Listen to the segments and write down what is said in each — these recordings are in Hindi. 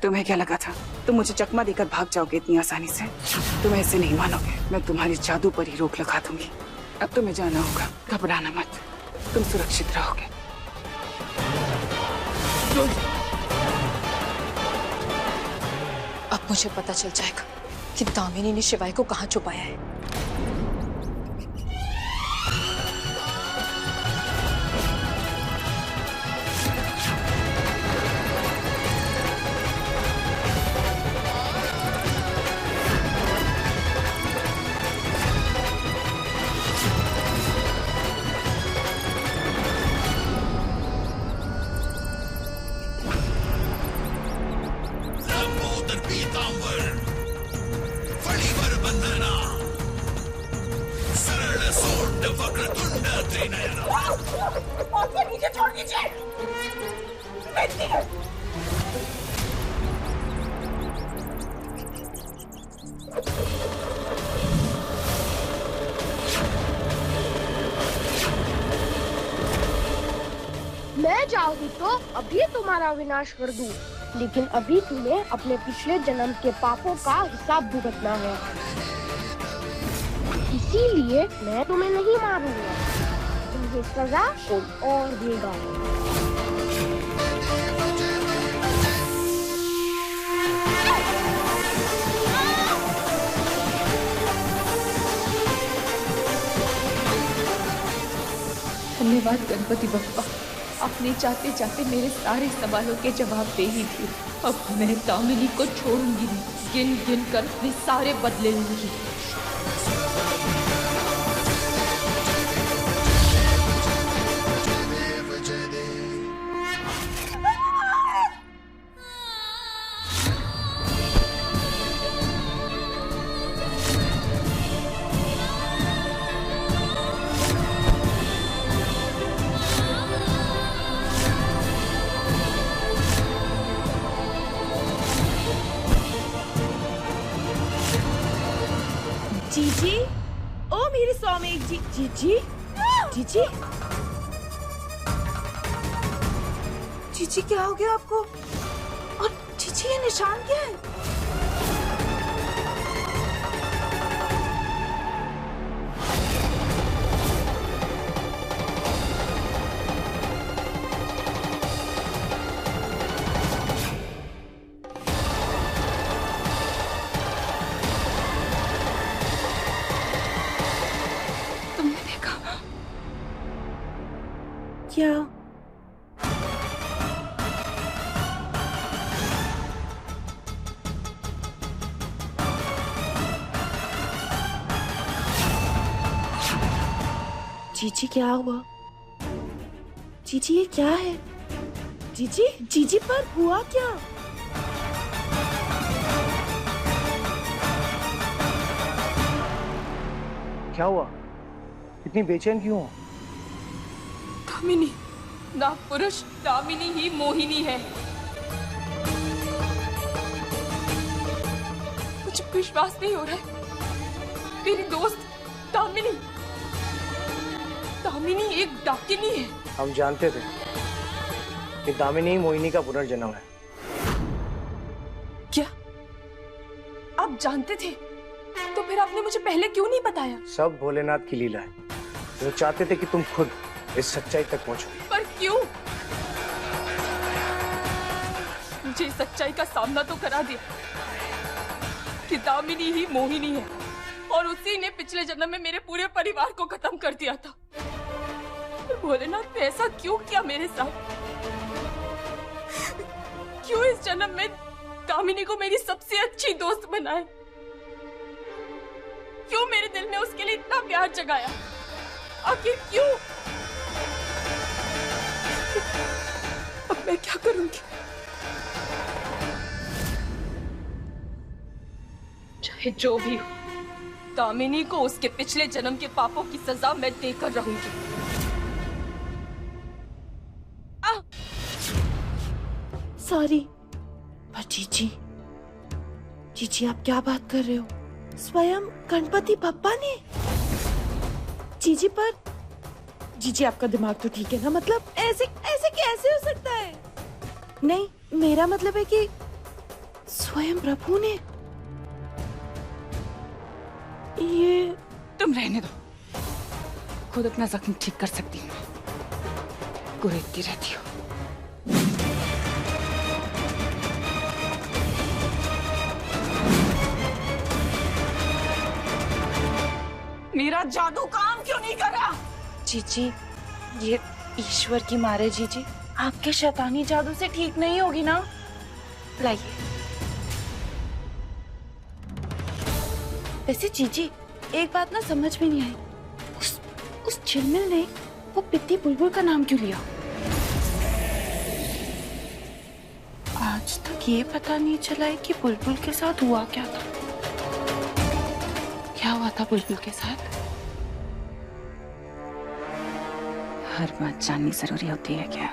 तुम्हें क्या लगा था तुम मुझे चकमा देकर भाग जाओगे इतनी आसानी से? तुम ऐसे नहीं मानोगे। मैं तुम्हारी जादू पर ही रोक लगा दूंगी। अब तुम्हें जाना होगा, घबराना मत, तुम सुरक्षित रहोगे। अब मुझे पता चल जाएगा कि दामिनी ने शिवाय को कहाँ छुपाया है। मुझे छोड़ दीजिए। मैं चाहूँ तो अभी तुम्हारा विनाश कर दूं, लेकिन अभी तुम्हें अपने पिछले जन्म के पापों का हिसाब भुगतना है। इसीलिए मैं तुम्हें नहीं मारूंगा, तुम्हें सजा कोई और देगा। धन्यवाद गणपति बप्पा, आपने चाहते चाहते मेरे सारे सवालों के जवाब दे ही दिए। अब मैं दामिनी को छोड़ूंगी नहीं, गिन गिन कर अपने सारे बदले लूंगी। जीजी, ओ मेरे सौमेक जी, जीजी, जीजी, जीजी क्या हो गया आपको? और जीजी ये निशान क्या है? क्या? जीजी क्या हुआ? जीजी ये क्या है? जीजी, जीजी पर हुआ क्या? क्या हुआ? इतनी बेचैन क्यों हो? दामिनी, नागपुरुष दामिनी ही मोहिनी है। मुझे विश्वास नहीं हो रहा है। मेरी दोस्त दामिनी, दामिनी एक डाकिनी है। हम जानते थे कि दामिनी ही मोहिनी का पुनर्जन्म है। क्या आप जानते थे? तो फिर आपने मुझे पहले क्यों नहीं बताया? सब भोलेनाथ की लीला है। वो चाहते थे कि तुम खुद इस सच्चाई तक पहुंचो। पर क्यों? मुझे सच्चाई का सामना तो करा दिया कि दामिनी ही मोहिनी है और उसी ने पिछले जन्म में मेरे पूरे परिवार को खत्म कर दिया था। भोलेनाथ ने ऐसा क्यों किया मेरे साथ? क्यों इस जन्म में दामिनी को मेरी सबसे अच्छी दोस्त बनाए? क्यों मेरे दिल में उसके लिए इतना प्यार जगाया? आखिर क्यों? अब मैं क्या करूंगी? चाहे जो भी हो, दामिनी को उसके पिछले जन्म के पापों की सजा मैं देकर रहूंगी। सॉरी, पर जीजी, जीजी आप क्या बात कर रहे हो? स्वयं गणपति बप्पा ने? जीजी पर जीजी, आपका दिमाग तो ठीक है ना? मतलब ऐसे ऐसे कैसे हो सकता है? नहीं, मेरा मतलब है कि स्वयं प्रभु ने ये। तुम रहने दो, खुद अपना जख्म ठीक कर सकती हूँ। गुरेजती रहती हो। मेरा जादू काम क्यों नहीं कर रहा? जीजी, ये ईश्वर की मार है जीजी, आपके शैतानी जादू से ठीक नहीं होगी ना? लाइए। वैसे जीजी, एक बात ना समझ में नहीं आई, उस चिलमिल ने वो पित्ती बुलबुल का नाम क्यों लिया? आज तक ये पता नहीं चला है कि बुलबुल के साथ हुआ क्या था। क्या हुआ था बुलबुल के साथ? हर बात जाननी जरूरी होती है क्या?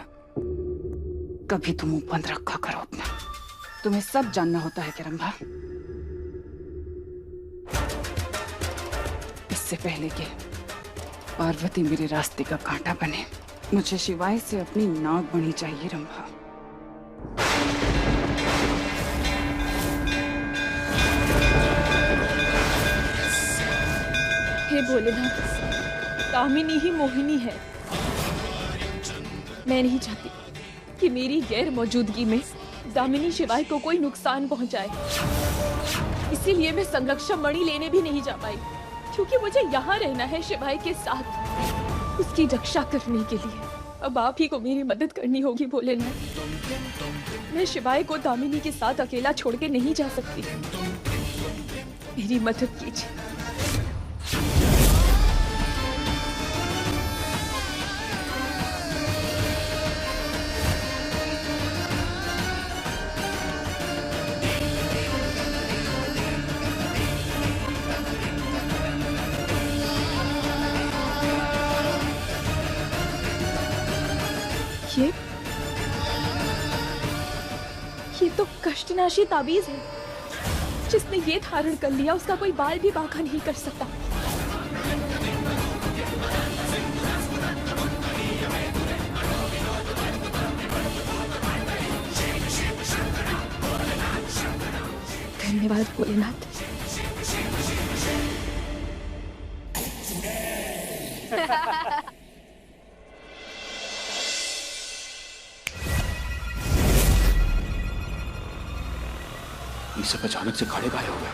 कभी तुम मुंह बंद रखा करो अपना। तुम्हें सब जानना होता है क्या रंभा? इससे पहले कि पार्वती मेरे रास्ते का कांटा बने, मुझे शिवाय से अपनी नाक बनी चाहिए रंभा। हे भोलेनाथ, दामिनी ही मोहिनी है। मैं नहीं चाहती कि मेरी गैर मौजूदगी में दामिनी शिवाय को कोई नुकसान पहुंचाए। इसीलिए मैं संरक्षण मणि लेने भी नहीं जा पाई, क्योंकि मुझे यहाँ रहना है शिवाय के साथ, उसकी रक्षा करने के लिए। अब आप ही को मेरी मदद करनी होगी भोलेनाथ। मैं शिवाय को दामिनी के साथ अकेला छोड़ के नहीं जा सकती। मेरी मदद कीजिए। ये तो कष्टनाशी ताबीज है। जिसने ये धारण कर लिया उसका कोई बाल भी बांका नहीं कर सकता। धन्यवाद भोलेनाथ। ये सब अचानक से खड़े गायब हो गए।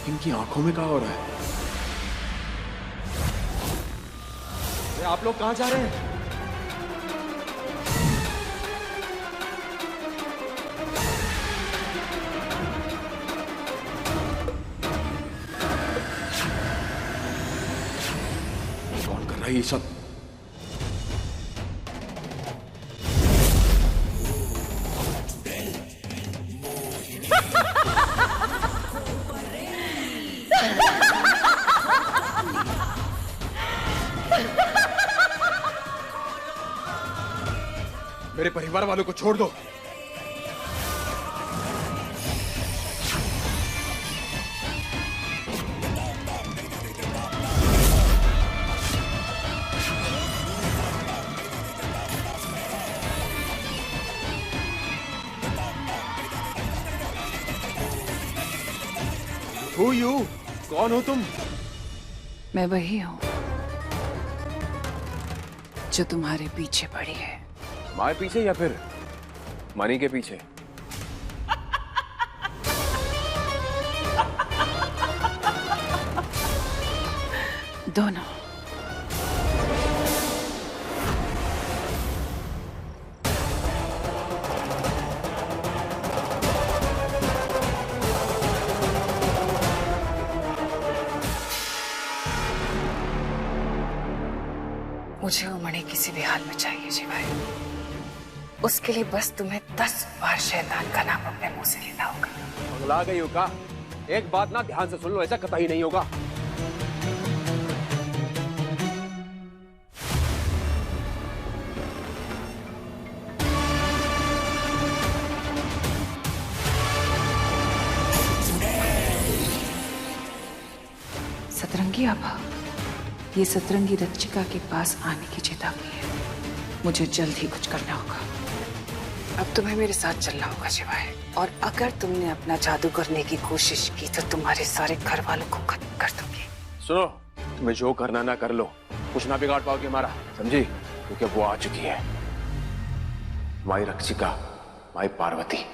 इनकी आंखों में क्या हो रहा है? आप लोग कहां जा रहे हैं? कौन कर रहा है ये सब? मेरे परिवार वालों को छोड़ दो। Who you? कौन हो तुम? मैं वही हूँ जो तुम्हारे पीछे पड़ी है। माए पीछे या फिर मनी के पीछे? दोनों। मुझे वो मणि किसी भी हाल में चाहिए शिवाय। उसके लिए बस तुम्हें 10 बार शैतान का नाम अपने मुंह से लेना होगा। मंगला गई हो का? एक बात ना ध्यान से सुन लो, ऐसा कतई नहीं होगा। सतरंगी आभा, ये सतरंगी रक्षिका के पास आने की चेतावनी है। मुझे जल्द ही कुछ करना होगा। अब तुम्हें मेरे साथ चलना होगा शिवाय, और अगर तुमने अपना जादू करने की कोशिश की तो तुम्हारे सारे घर वालों को खत्म कर दूंगी। सुनो, तुम्हें जो करना ना कर लो, कुछ ना बिगाड़ पाओगे हमारा, समझी? क्योंकि वो आ चुकी है, माई रक्षिका, माई पार्वती।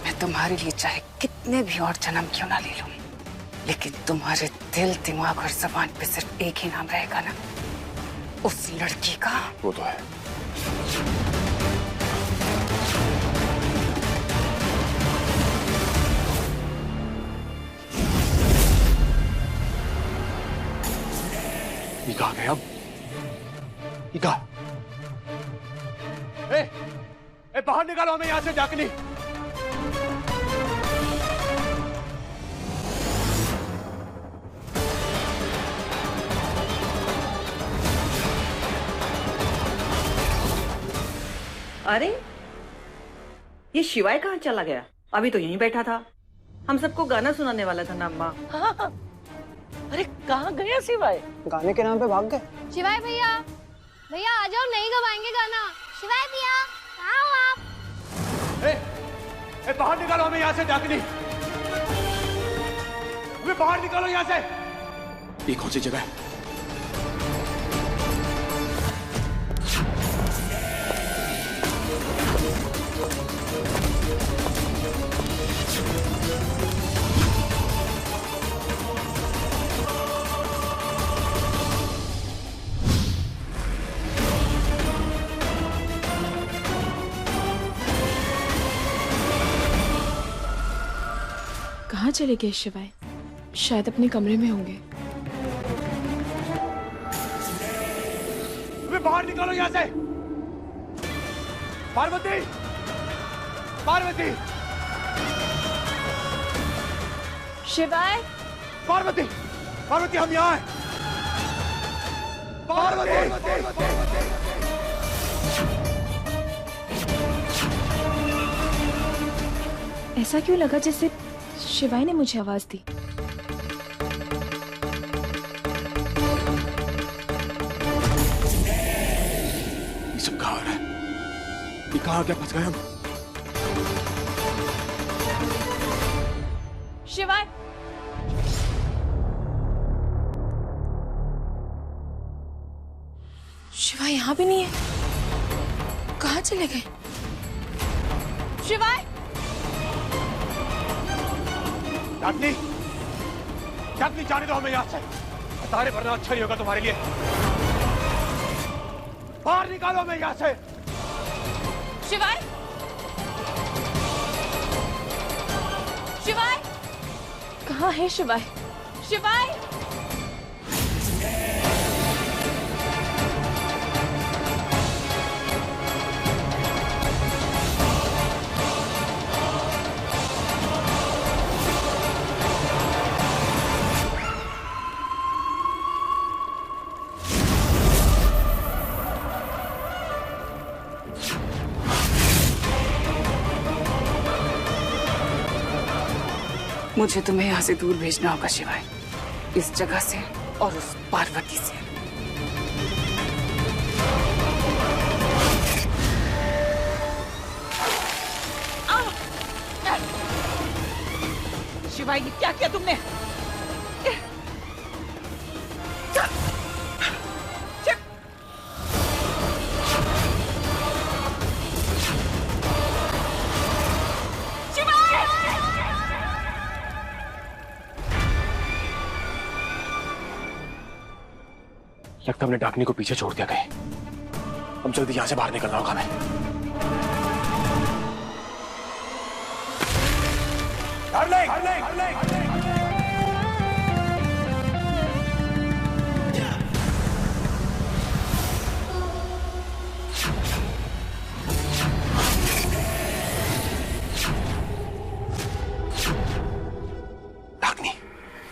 मैं तुम्हारे लिए चाहे कितने भी और जन्म क्यों ना ले लूं, लेकिन तुम्हारे दिल, दिमाग और जबान पे सिर्फ एक ही नाम रहेगा ना, उस लड़की का। वो तो है। ये कहाँ गए अब? ये कहाँ? ए, बाहर निकालो हमें यहाँ से, डाकनी। अरे ये शिवाय कहाँ चला गया? अभी तो यहीं बैठा था, हम सबको गाना सुनाने वाला था ना अम्मा। हाँ। अरे कहाँ गया सिवाय? गाने के नाम पे भाग गए। शिवाय भैया, भैया आ जाओ, नहीं गवाएंगे गाना। शिवाय भैया कहाँ हो आप? ए, बाहर निकालो हमें यहाँ से, डाकनी। हमें बाहर निकालो यहाँ से। ये कौन सी जगह है? कहाँ चले गए शिवाय? शायद अपने कमरे में होंगे। हमें बाहर निकालो यहाँ से। पार्वती, पार्वती, शिवाय, पार्वती, पार्वती, हम यहाँ हैं। पार्वती, ऐसा क्यों लगा जैसे शिवाय ने मुझे आवाज दी? ये सब कहाँ है? ये कहाँ क्या फंस गए हम? शिवाय, शिवाय यहाँ भी नहीं है। कहाँ चले गए शिवाय? डाकनी, डाकनी, जाने दो हमें यहाँ से। तारे भरना अच्छा नहीं होगा तुम्हारे लिए। बाहर निकालो हमें यहाँ से। शिवाय, शिवाय, कहाँ है शिवाय? शिवाय, मुझे तुम्हें यहाँ से दूर भेजना होगा शिवाय, इस जगह से और उस पार्वती से। शिवाय ये क्या किया तुमने? लगता हमने डाकनी को पीछे छोड़ दिया कहीं। अब जल्दी यहाँ से बाहर निकलना होगा हमें। डाकनी,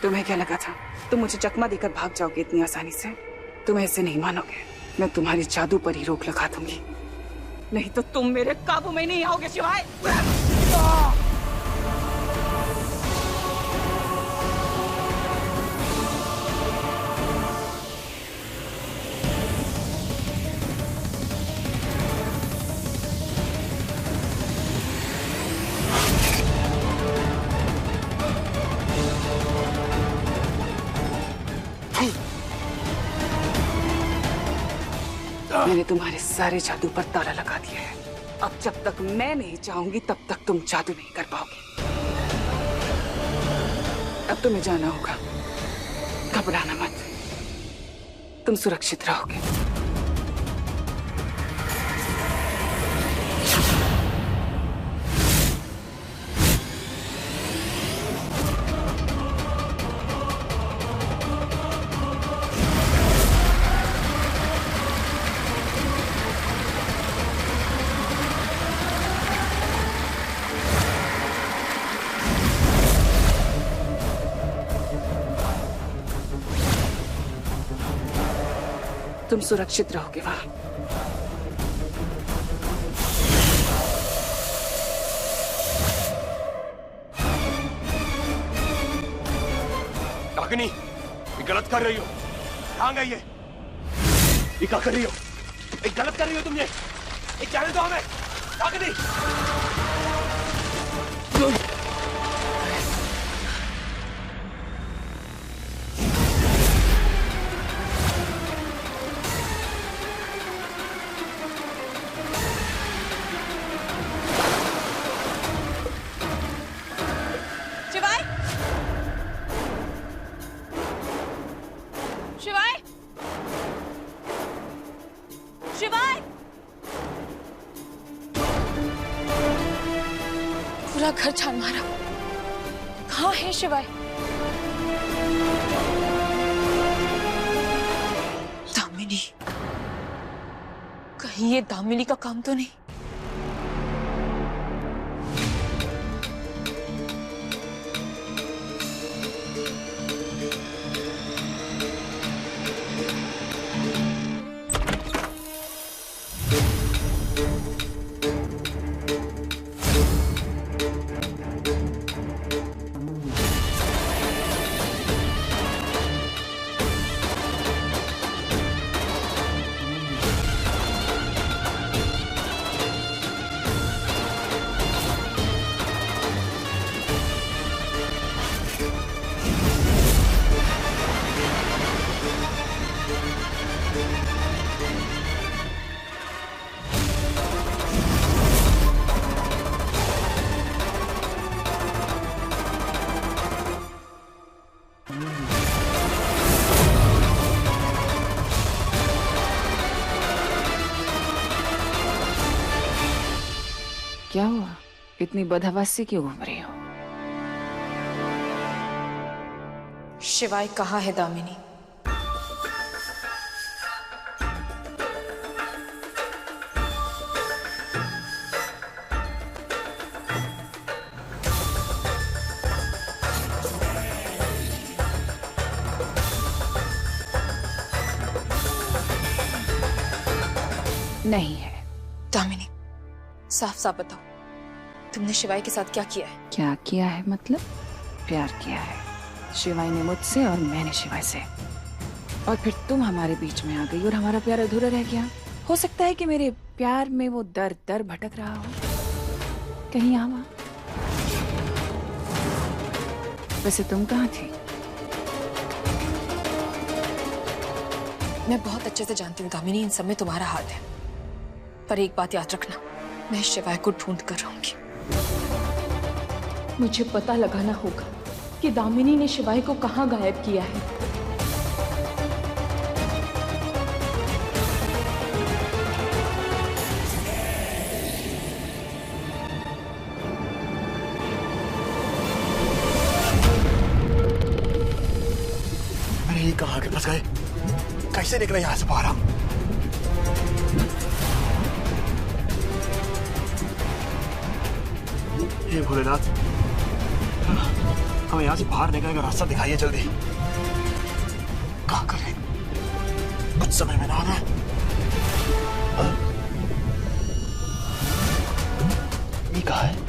तुम्हें क्या लगा था तुम मुझे चकमा देकर भाग जाओगे इतनी आसानी से? तुम ऐसे नहीं मानोगे। मैं तुम्हारी जादू पर ही रोक लगा दूंगी, नहीं तो तुम मेरे काबू में नहीं आओगे शिवाय। मैंने तुम्हारे सारे जादू पर ताला लगा दिया है। अब जब तक मैं नहीं चाहूंगी तब तक तुम जादू नहीं कर पाओगे। अब तुम्हें जाना होगा, घबराना मत, तुम सुरक्षित रहोगे। तुम सुरक्षित रहोगे वहां। डाकिनी, ये गलत कर रही हो। कहाँ गई ये? ये क्या कर रही हो? ये गलत कर रही हो तुम ये जाने दो हमें। डाकिनी। पूरा घर छान मारा, कहाँ है शिवाय? दामिनी, कहीं ये दामिनी का काम तो नहीं? क्या हुआ? इतनी बदहवासी क्यों घूम रही हो? शिवाय कहाँ है दामिनी? नहीं है। दामिनी, साफ साफ बताओ, तुमने शिवाय के साथ क्या किया है? क्या किया है मतलब? प्यार किया है शिवाय ने मुझसे और मैंने शिवाय से, और फिर तुम हमारे बीच में आ गई और हमारा प्यार अधूरा रह गया। हो सकता है कि मेरे प्यार में वो दर दर भटक रहा हो, कहीं यहाँ वहाँ। वैसे तुम कहाँ थी? मैं बहुत अच्छे से जानती हूँ दामिनी, इन सब में तुम्हारा हाथ है, पर एक बात याद रखना, मैं शिवाय को ढूंढ कर रहूंगी। मुझे पता लगाना होगा कि दामिनी ने शिवाय को कहाँ गायब किया है। अरे ये कहाँ के फंस गए? कैसे निकले यहाँ से बाहर? हे भोलेनाथ, हमें यहाँ से बाहर निकलने का रास्ता दिखाइए जल्दी। कहाँ कर रहे? कुछ समय में ना आना। ये कहाँ है?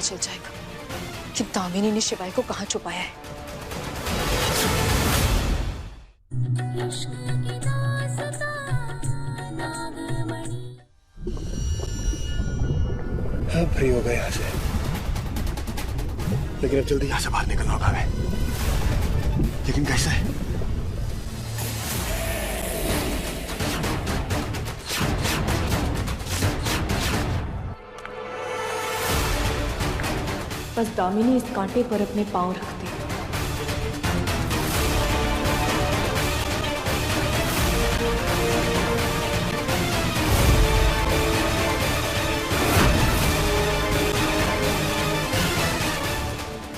पता चल जाएगा कि दामिनी ने शिवाय को कहाँ छुपाया है। अब फ्री हो गए यहाँ से, लेकिन अब जल्दी यहाँ से बाहर निकलना होगा हमें। लेकिन कैसे? बस दामिनी इस कांटे पर अपने पांव रख दे।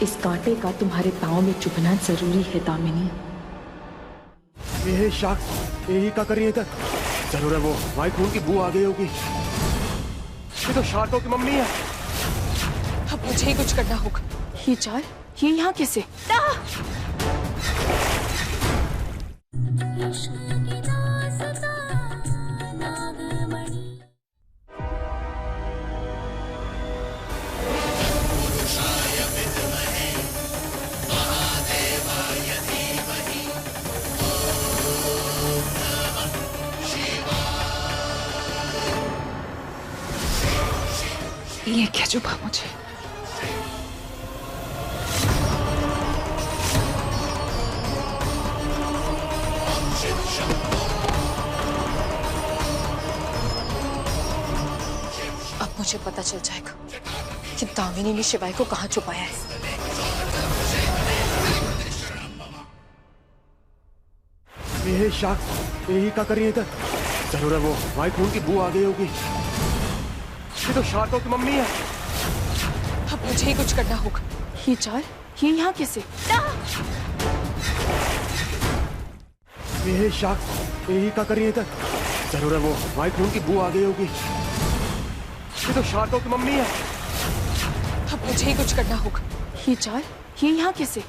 इस कांटे का तुम्हारे पांव में चुभना जरूरी है दामिनी। ये शाक यही क्या कर रही है इधर? जरूर है वो भाई खून की बू आ गई होगी। ये तो शार्कों की मम्मी है। अब मुझे ही कुछ करना होगा। ये चाल, ये यहाँ कैसे? ये क्या चुभा मुझे? अब मुझे पता चल जाएगा कि दामिनी ने शिवाय को कहाँ छुपाया है। ये शाक यही क्या कर रही है इधर? जरूर है वो भाई खून की बू आ गई होगी। ये तो शार्कों की मम्मी है। अब मुझे ही कुछ करना होगा। ये चाल, ये यहाँ कैसे? ये शाक यही क्या कर रही है इधर? जरूर है वो भाई खून की बू आ गई होगी। ये तो शार्कों की मम्मी है। अब मुझे ही कुछ करना होगा। ये चाल, ये यहाँ कैसे?